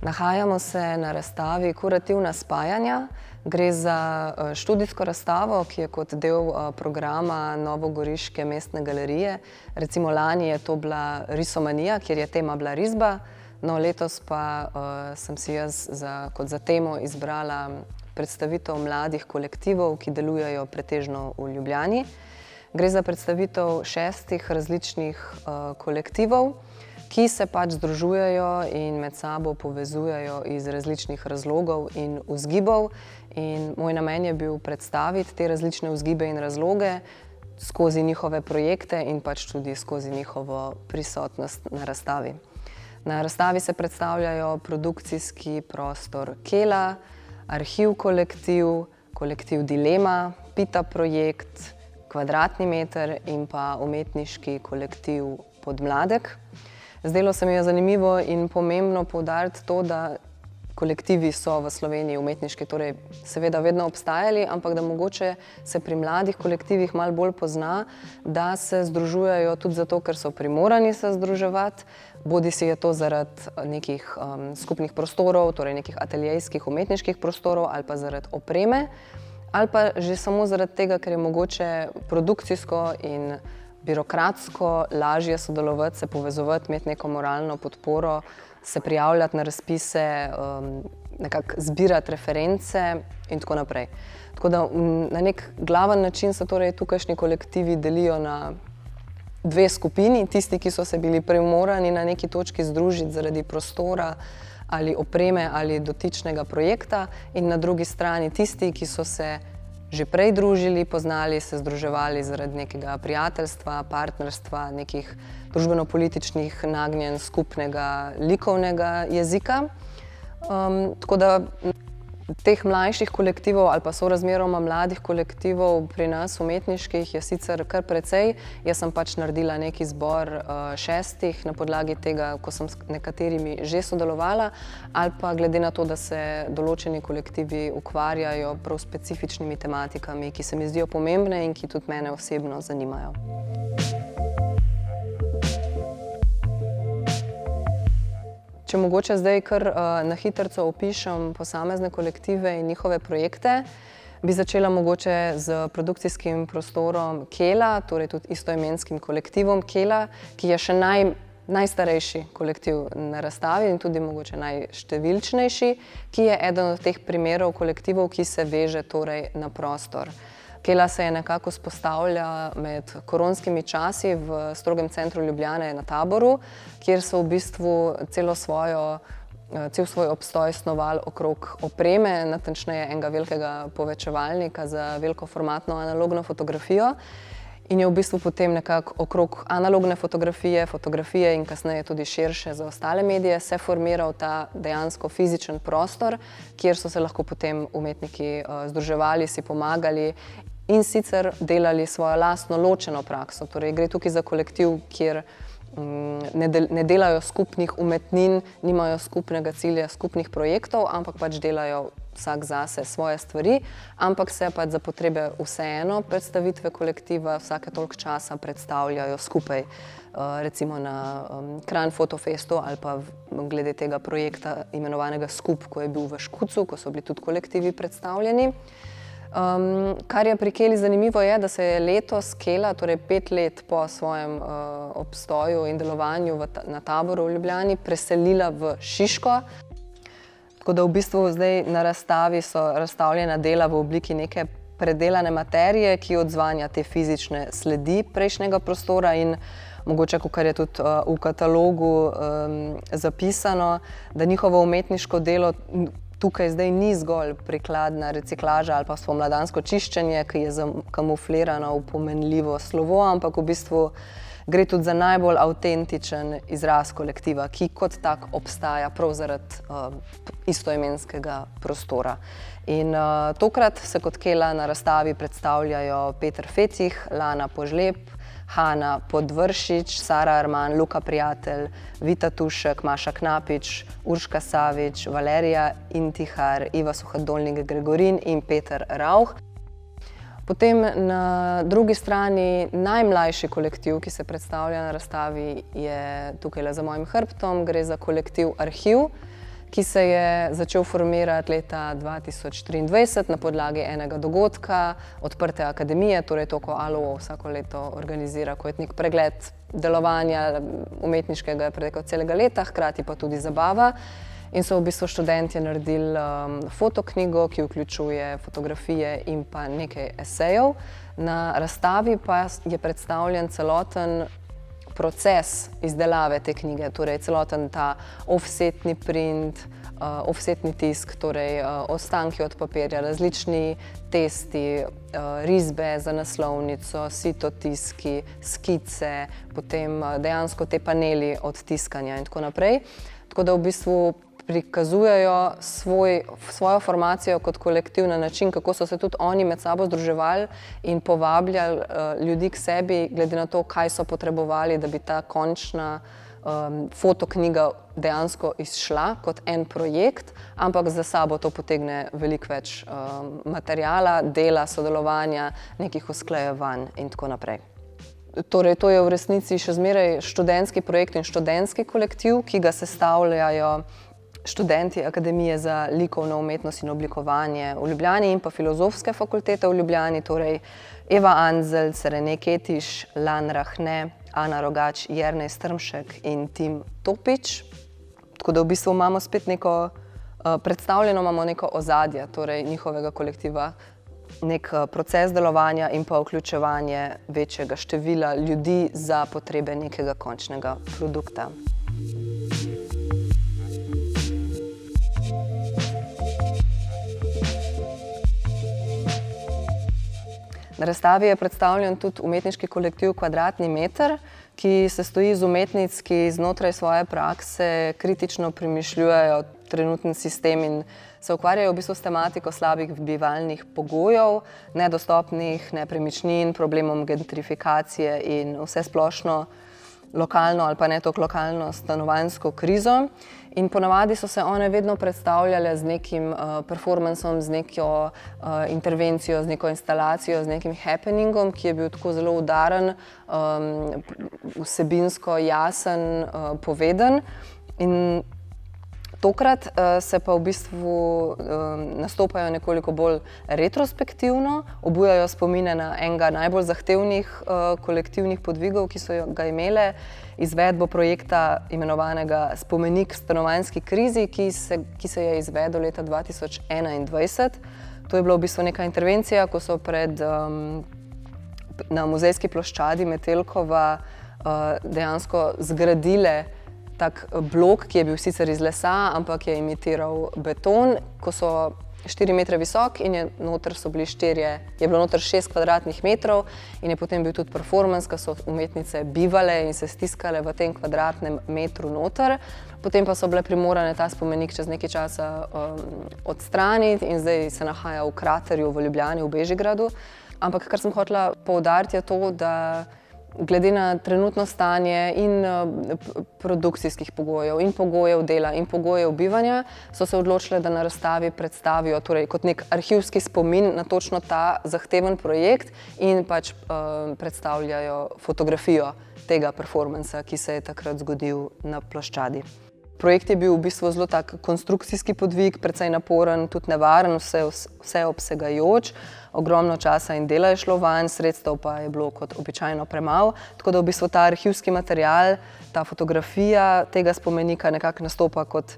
Nahajamo se na razstavi Kurativna spajanja. Gre za študijsko razstavo, ki je kot del programa Novogoriške mestne galerije. Recimo lani je to bila risomanija, kjer je tema bila risba. No, letos pa sem si jaz kot za temo izbrala predstavitev mladih kolektivov, ki delujejo pretežno v Ljubljani. Gre za predstavitev 6 različnih kolektivov, ki se pač združujejo in med sabo povezujejo iz različnih razlogov in vzgibov. In moj namen je bil predstaviti te različne vzgibe in razloge skozi njihove projekte in pač tudi skozi njihovo prisotnost na razstavi. Na razstavi se predstavljajo produkcijski prostor Kela, arhiv kolektiv, kolektiv Dilema, Pita projekt, Kvadratni meter in pa umetniški kolektiv Podmladek. Zdelo se mi je zanimivo in pomembno poudariti to, da kolektivi so v Sloveniji umetniški, torej seveda vedno obstajali, ampak da mogoče se pri mladih kolektivih malo bolj pozna, da se združujejo tudi zato, ker so primorani se združevati, bodisi je to zaradi nekih skupnih prostorov, torej nekih ateljejskih umetniških prostorov ali pa zaradi opreme, ali pa že samo zaradi tega, ker je mogoče produkcijsko in birokratsko lažje sodelovati, se povezovati, imeti neko moralno podporo, se prijavljati na razpise, nekako zbirati reference in tako naprej. Tako da na nek glaven način se torej tukajšnji kolektivi delijo na dve skupini, tisti, ki so se bili primorani na neki točki združiti zaradi prostora ali opreme ali dotičnega projekta, in na drugi strani tisti, ki so se že prej družili, poznali, se združevali zaradi nekega prijateljstva, partnerstva, nekih družbeno-političnih nagnjenj, skupnega likovnega jezika. Tako da teh mlajših kolektivov ali pa sorazmeroma mladih kolektivov pri nas umetniških je sicer kar precej. Jaz sem pač naredila neki izbor 6 na podlagi tega, ko sem s nekaterimi že sodelovala, ali pa glede na to, da se določeni kolektivi ukvarjajo prav specifičnimi tematikami, ki se mi zdijo pomembne in ki tudi mene osebno zanimajo. Če mogoče zdaj kar na hitrico opišem posamezne kolektive in njihove projekte, bi začela mogoče z produkcijskim prostorom Kela, torej tudi istoimenskim kolektivom Kela, ki je še najstarejši kolektiv na razstavi in tudi mogoče najštevilčnejši, ki je eden od teh primerov kolektivov, ki se veže torej na prostor. Kela se je nekako vzpostavlja med koronskimi časi v strogem centru Ljubljane na Taboru, kjer so v bistvu cel svoj obstoj snovali okrog opreme, natančneje enega velikega povečevalnika za velikoformatno analogno fotografijo. In je v bistvu potem nekako okrog analogne fotografije in kasneje tudi širše za ostale medije se formiral ta dejansko fizičen prostor, kjer so se lahko potem umetniki združevali, si pomagali in sicer delali svojo lastno ločeno prakso. Torej gre tukaj za kolektiv, kjer ne delajo skupnih umetnin, nimajo skupnega cilja, skupnih projektov, ampak pač delajo vsak zase svoje stvari, ampak se pač za potrebe vseeno predstavitve kolektiva vsake toliko časa predstavljajo skupaj. Recimo na Kranj Fotofestu ali pa glede tega projekta imenovanega Skup, ko je bil v Škucu, ko so bili tudi kolektivi predstavljeni. Kar je pri Keli zanimivo je, da se je letos Kela, torej 5 let po svojem obstoju in delovanju na Taboru v Ljubljani, preselila v Šiško. Tako da v bistvu zdaj na razstavi so razstavljena dela v obliki neke predelane materije, ki odzvanja te fizične sledi prejšnjega prostora in mogoče, kakor je tudi v katalogu zapisano, da njihovo umetniško delo tukaj zdaj ni zgolj prikladna reciklaža ali pa spomladansko čiščenje, ki je zakamuflirano v pomenljivo slovo, ampak v bistvu gre tudi za najbolj avtentičen izraz kolektiva, ki kot tak obstaja prav zaradi istoimenskega prostora. In tokrat se kot Kela na razstavi predstavljajo Peter Fecih, Lana Požlep, Hana Podvršič, Sara Arman, Luka Prijatelj, Vita Tušek, Maša Knapič, Urška Savič, Valerija Intihar, Iva Suhadolnik Gregorin in Peter Rauch. Potem na drugi strani najmlajši kolektiv, ki se predstavlja na razstavi, je tukaj za mojim hrbtom. Gre za kolektiv Arhiv, ki se je začel formirati leta 2023 na podlagi enega dogodka, odprte akademije, torej to, ko ALO vsako leto organizira kot nek pregled delovanja umetniškega preko celega leta, hkrati pa tudi zabava. In so v bistvu študentje naredili fotoknjigo, ki vključuje fotografije in pa nekaj esejev. Na razstavi pa je predstavljen celoten proces izdelave te knjige, torej celoten ta offsetni print, offsetni tisk, torej ostanki od papirja, različni testi, risbe za naslovnico, sitotiski, skice, potem dejansko te paneli od tiskanja in tako naprej. Tako da v bistvu prikazujejo svojo formacijo kot kolektiv na način, kako so se tudi oni med sabo združevali in povabljali ljudi k sebi, glede na to, kaj so potrebovali, da bi ta končna fotoknjiga dejansko izšla kot en projekt, ampak za sabo to potegne veliko več materiala, dela, sodelovanja, nekih usklajevanj in tako naprej. Torej, to je v resnici še zmeraj študentski projekt in študentski kolektiv, ki ga sestavljajo študenti Akademije za likovno umetnost in oblikovanje v Ljubljani in pa Filozofske fakultete v Ljubljani, torej Eva Anzelc, Rene Ketiš, Lan Rahne, Ana Rogač, Jernej Strmšek in Tim Topič. Tako da v bistvu imamo spet neko predstavljeno, imamo neko ozadje, torej njihovega kolektiva, nek proces delovanja in pa vključevanje večjega števila ljudi za potrebe nekega končnega produkta. Na razstavi je predstavljen tudi umetniški kolektiv Kvadratni meter, ki se stoji iz umetnic, ki znotraj svoje prakse kritično premišljujejo trenutni sistem in se ukvarjajo v bistvu s tematiko slabih bivalnih pogojev, nedostopnih nepremičnin, problemom gentrifikacije in vsesplošno lokalno ali pa ne toliko lokalno stanovanjsko krizo. In ponavadi so se one vedno predstavljale z nekim performansom, z neko intervencijo, z neko instalacijo, z nekim happeningom, ki je bil tako zelo udaren, vsebinsko jasen, poveden. In tokrat se pa v bistvu nastopajo nekoliko bolj retrospektivno, obujajo spomine na enega najbolj zahtevnih kolektivnih podvigov, ki so ga imele, izvedbo projekta imenovanega Spomenik stanovanjski krizi, ki se je izvedel leta 2021. To je bila v bistvu neka intervencija, ko so na Muzejski ploščadi Metelkova dejansko zgradile tak blok, ki je bil sicer iz lesa, ampak je imitiral beton, ko so 4 metre visok in je bilo noter 6 kvadratnih metrov in je potem bil tudi performance, ko so umetnice bivale in se stiskale v tem kvadratnem metru noter. Potem pa so bile primorane ta spomenik čez nekaj časa odstraniti in zdaj se nahaja v kraterju v Ljubljani, v Bežigradu. Ampak kar sem hotela poudariti je to, da glede na trenutno stanje in produkcijskih pogojev in pogojev dela in pogojev bivanja so se odločile, da na razstavi predstavijo torej kot nek arhivski spomin na točno ta zahteven projekt in pač predstavljajo fotografijo tega performansa, ki se je takrat zgodil na ploščadi. Projekt je bil v bistvu zelo tak konstrukcijski podvig, precej naporen, tudi nevaren, vseobsegajoč. Ogromno časa in dela je šlo vanj, sredstev pa je bilo kot običajno premalo. Tako da v bistvu ta arhivski material, ta fotografija tega spomenika nekako nastopa kot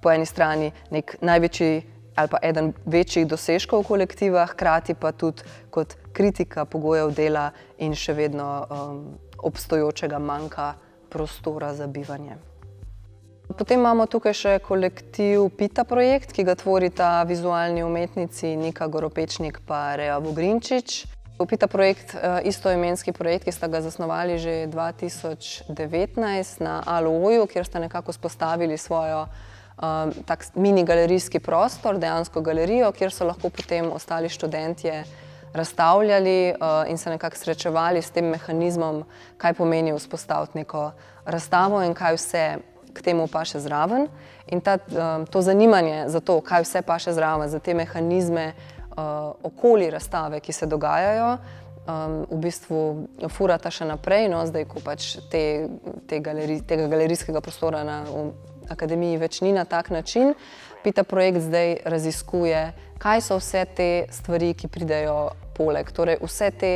po eni strani nek največji ali pa eden večjih dosežkov kolektiva, hkrati pa tudi kot kritika pogojev dela in še vedno obstoječega manjka prostora za bivanje. Potem imamo tukaj še kolektiv Pita projekt, ki ga tvorita vizualni umetnici Nika Goropečnik pa Rea Vogrinčič. Pita projekt, istoimenski projekt, ki sta ga zasnovali že 2019 na ALO-ju, kjer sta nekako vzpostavili svojo tak mini galerijski prostor, dejansko galerijo, kjer so lahko potem ostali študentje razstavljali in se nekako srečevali s tem mehanizmom, kaj pomeni vzpostaviti neko razstavo in kaj vse k temu paše zraven. In to zanimanje za to, kaj vse paše zraven, za te mehanizme okoli razstave, ki se dogajajo, v bistvu furata še naprej, no, zdaj ko pač tega galerijskega prostora na akademiji več ni na tak način. PITA projekt zdaj raziskuje, kaj so vse te stvari, ki pridejo poleg. Torej vse te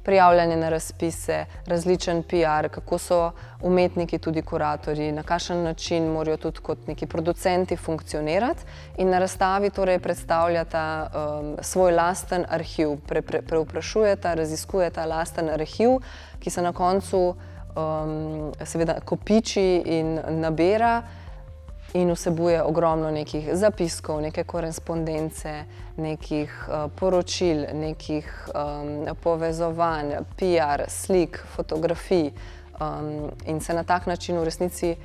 prijavljanje na razpise, različen PR, kako so umetniki tudi kuratorji, na kakšen način morajo tudi kot neki producenti funkcionirati in na razstavi torej predstavljata svoj lasten arhiv, preuprašujeta, raziskujeta lasten arhiv, ki se na koncu seveda kopiči in nabira in vsebuje ogromno nekih zapiskov, neke korespondence, nekih poročil, nekih povezovanj, PR, slik, fotografij in se na tak način v resnici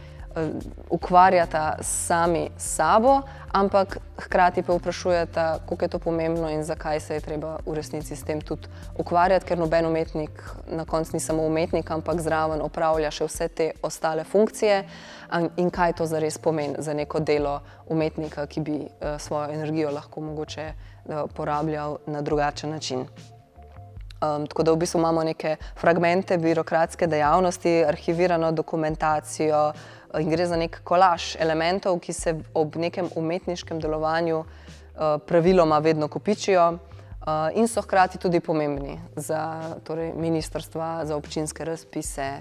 ukvarjata sami s sabo, ampak hkrati pa vprašujeta, koliko je to pomembno in zakaj se je treba v resnici s tem tudi ukvarjati, ker noben umetnik na koncu ni samo umetnik, ampak zraven opravlja še vse te ostale funkcije in kaj to zares pomeni za neko delo umetnika, ki bi svojo energijo lahko mogoče porabljal na drugačen način. Tako da v bistvu imamo neke fragmente birokratske dejavnosti, arhivirano dokumentacijo in gre za nek kolaž elementov, ki se ob nekem umetniškem delovanju praviloma vedno kopičijo in so hkrati tudi pomembni za torej, ministrstva, za občinske razpise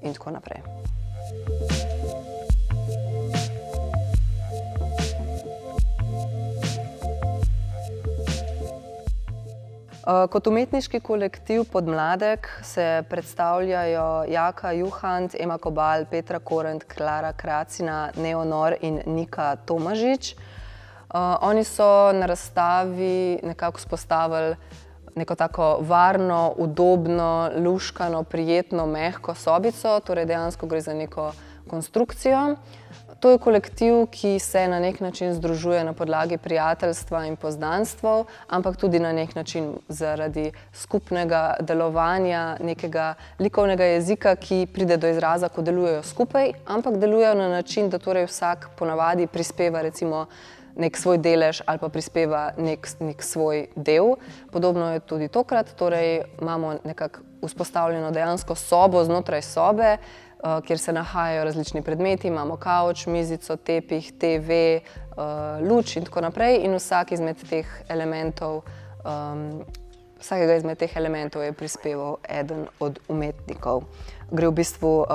in tako naprej. Kot umetniški kolektiv Podmladek se predstavljajo Jaka Juhant, Ema Kobal, Petra Korent, Klara Kracina, Neo Nor in Nika Tomažič. Oni so na razstavi nekako vzpostavili neko tako varno, udobno, luškano, prijetno, mehko sobico, torej dejansko gre za neko konstrukcijo. To je kolektiv, ki se na nek način združuje na podlagi prijateljstva in poznanstev, ampak tudi na nek način zaradi skupnega delovanja, nekega likovnega jezika, ki pride do izraza, ko delujejo skupaj, ampak delujejo na način, da torej vsak ponavadi prispeva recimo nek svoj delež ali pa prispeva nek svoj del. Podobno je tudi tokrat, torej imamo nekako vzpostavljeno dejansko sobo znotraj sobe, kjer se nahajajo različni predmeti, imamo kavč, mizico, tepih, TV, luč in tako naprej in vsakega izmed teh elementov je prispeval eden od umetnikov. Gre v bistvu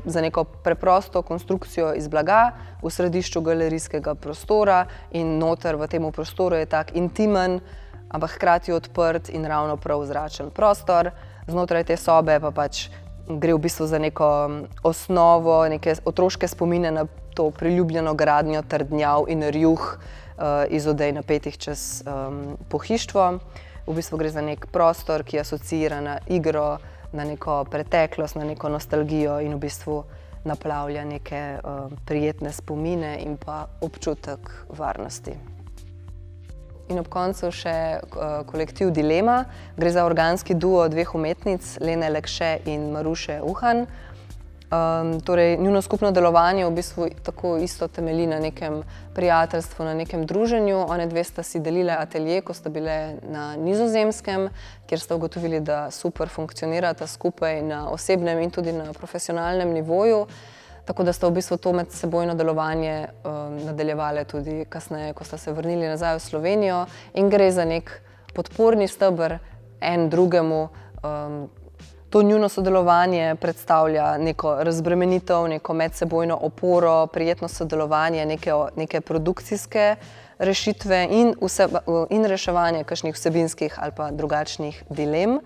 za neko preprosto konstrukcijo iz blaga v središču galerijskega prostora in noter v tem prostoru je tak intimen, ampak hkrati odprt in ravno prav zračen prostor. Znotraj te sobe pa pač gre v bistvu za neko osnovo, neke otroške spomine na to priljubljeno gradnjo trdnjav in rjuh iz odej napetih čez pohištvo. V bistvu gre za nek prostor, ki asociira na igro, na neko preteklost, na neko nostalgijo in v bistvu naplavlja neke prijetne spomine in pa občutek varnosti. In ob koncu še kolektiv Dilema. Gre za organski duo dveh umetnic, Lene Lekše in Maruše Uhan. Torej, njuno skupno delovanje v bistvu tako isto temelji na nekem prijateljstvu, na nekem druženju. One dve sta si delile atelje, ko sta bile na Nizozemskem, kjer sta ugotovili, da super funkcionirata skupaj na osebnem in tudi na profesionalnem nivoju. Tako da sta v bistvu to medsebojno delovanje nadaljevale tudi kasneje, ko sta se vrnili nazaj v Slovenijo in gre za nek podporni steber en drugemu. To njuno sodelovanje predstavlja neko razbremenitev, neko medsebojno oporo, prijetno sodelovanje, neke produkcijske rešitve in reševanje kakšnih vsebinskih ali pa drugačnih dilem.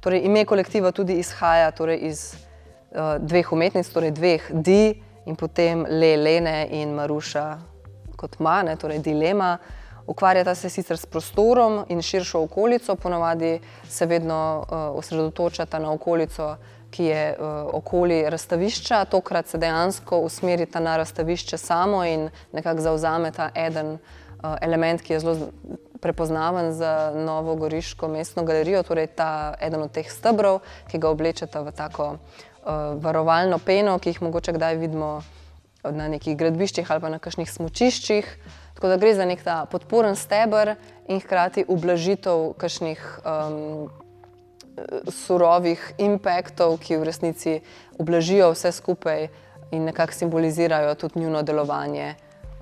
Torej, ime kolektiva tudi izhaja iz dveh umetnic, torej dveh Di in potem Lene in Maruša kot Ma, torej Dilema. Ukvarjata se sicer s prostorom in širšo okolico, ponavadi se vedno osredotočata na okolico, ki je okoli razstavišča. Tokrat se dejansko usmerita na razstavišče samo in nekako zavzameta eden element, ki je zelo prepoznaven za novogoriško mestno galerijo, torej eden od teh stebrov, ki ga oblečeta v tako varovalno peno, ki jih mogoče kdaj vidimo na nekih gradbiščih ali pa na kakšnih smučiščih. Tako da gre za nek ta podporen steber in hkrati ublažitev kakšnih surovih impaktov, ki v resnici ublažijo vse skupaj in nekako simbolizirajo tudi njuno delovanje,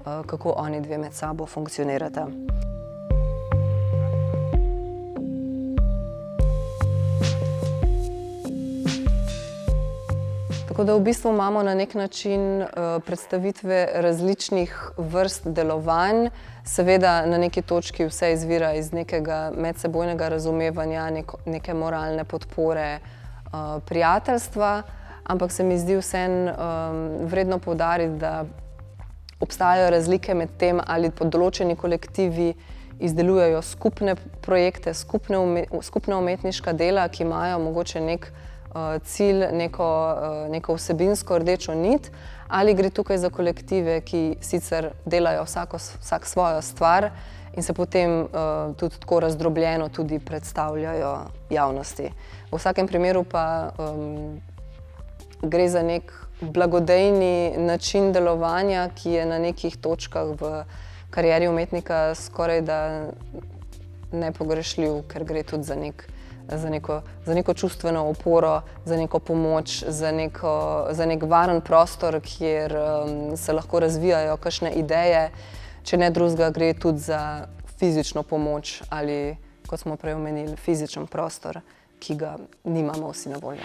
kako oni dve med sabo funkcionirata. Tako da v bistvu imamo na nek način predstavitve različnih vrst delovanj. Seveda na neki točki vse izvira iz nekega medsebojnega razumevanja, neke moralne podpore, prijateljstva, ampak se mi zdi vseeno vredno poudariti, da obstajajo razlike med tem, ali določeni kolektivi izdelujejo skupne projekte, skupna umetniška dela, ki imajo mogoče nek cilj, neko vsebinsko rdečo nit, ali gre tukaj za kolektive, ki sicer delajo vsak svojo stvar in se potem tudi tako razdrobljeno tudi predstavljajo javnosti. V vsakem primeru pa gre za nek blagodejni način delovanja, ki je na nekih točkah v karieri umetnika skorajda nepogrešljiv, ker gre tudi za neko čustveno oporo, za neko pomoč, za nek varen prostor, kjer se lahko razvijajo kakšne ideje. Če ne drugega, gre tudi za fizično pomoč ali, kot smo prej omenili, fizičen prostor, ki ga nimamo vsi na voljo.